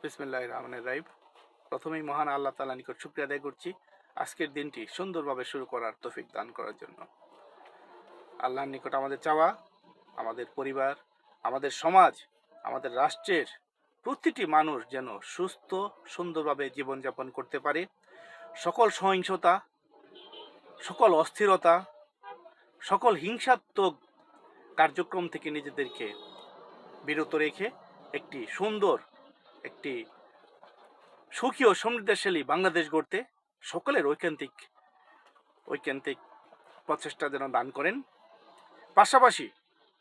বিসমিল্লাহির রহমানির রহিম। প্রথমেই মহান আল্লাহ তাআলার নিকট শুকরিয়া আদায় করছি আজকের দিনটি সুন্দরভাবে শুরু করার তৌফিক দান করার জন্য। আল্লাহর নিকট আমাদের চাওয়া, আমাদের পরিবার, আমাদের সমাজ, আমাদের রাষ্ট্রের প্রতিটি মানুষ যেন সুস্থ সুন্দরভাবে জীবনযাপন করতে পারে। সকল সহিংসতা, সকল অস্থিরতা, সকল হিংসাত্মক কার্যক্রম থেকে নিজেদেরকে বিরত রেখে একটি সুন্দর, একটি সুখী ও সমৃদ্ধশালী বাংলাদেশ গড়তে সকলের ঐকান্তিক প্রচেষ্টা যেন দান করেন। পাশাপাশি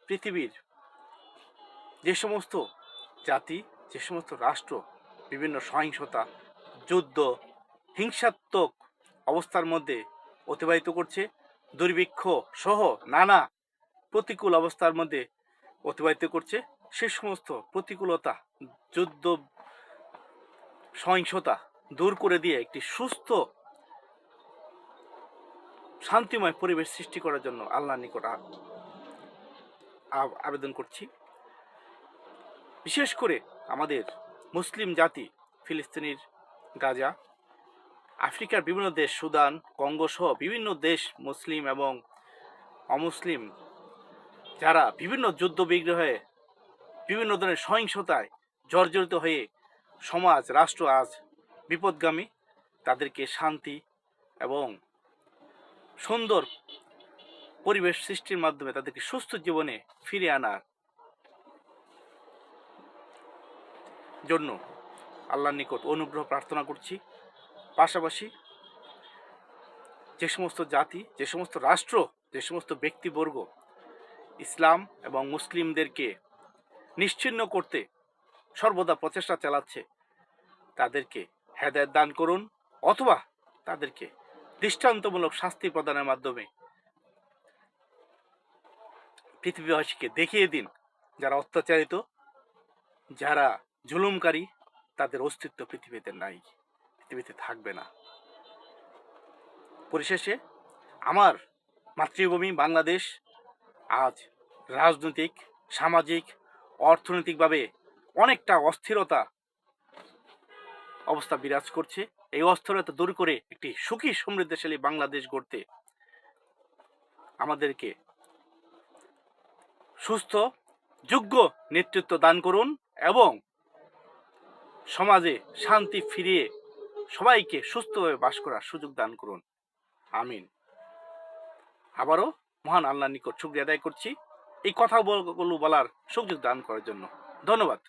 পৃথিবীর যে সমস্ত জাতি, যে সমস্ত রাষ্ট্র বিভিন্ন সহিংসতা, যুদ্ধ, হিংসাত্মক অবস্থার মধ্যে অতিবাহিত করছে, দুর্ভিক্ষ সহ নানা প্রতিকূল অবস্থার মধ্যে অতিবাহিত করছে, সে সমস্ত প্রতিকূলতা, যুদ্ধ, সহিংসতা দূর করে দিয়ে একটি সুস্থ শান্তিময় পরিবেশ সৃষ্টি করার জন্য আল্লাহর নিকট আবেদন করছি। বিশেষ করে আমাদের মুসলিম জাতি, ফিলিস্তিনের গাজা, আফ্রিকার বিভিন্ন দেশ, সুদান, কঙ্গো সহ বিভিন্ন দেশ, মুসলিম এবং অমুসলিম, যারা বিভিন্ন যুদ্ধ বিগ্রহে, বিভিন্ন ধরনের সহিংসতায় জর্জরিত হয়ে সমাজ, রাষ্ট্র আজ বিপদগামী, তাদেরকে শান্তি এবং সুন্দর পরিবেশ সৃষ্টির মাধ্যমে তাদেরকে সুস্থ জীবনে ফিরে আনার জন্য আল্লাহর নিকট অনুগ্রহ প্রার্থনা করছি। পাশাপাশি যে সমস্ত জাতি, যে সমস্ত রাষ্ট্র, যে সমস্ত ব্যক্তিবর্গ ইসলাম এবং মুসলিমদেরকে নিশ্চিহ্ন করতে সর্বদা প্রচেষ্টা চালাচ্ছে, তাদেরকে হেদায়েত দান করুন, অথবা তাদেরকে দৃষ্টান্তমূলক শাস্তি প্রদানের মাধ্যমে পৃথিবীবাসীকে দেখিয়ে দিন যারা অত্যাচারিত, যারা জুলুমকারী, তাদের অস্তিত্ব পৃথিবীতে নাই, পৃথিবীতে থাকবে না। পরিশেষে আমার মাতৃভূমি বাংলাদেশ আজ রাজনৈতিক, সামাজিক, অর্থনৈতিকভাবে অনেকটা অস্থিরতা অবস্থা বিরাজ করছে। এই অস্থিরতা দূর করে একটি সুখী সমৃদ্ধশালী বাংলাদেশ গড়তে আমাদেরকে সুস্থ, যোগ্য নেতৃত্ব দান করুন এবং সমাজে শান্তি ফিরিয়ে সবাইকে সুস্থভাবে বাস করার সুযোগ দান করুন। আমিন। আবারও মহান আল্লাহর নিকট শুকরিয়া আদায় করছি এই কথাগুলো বলার সুযোগ দান করার জন্য। ধন্যবাদ।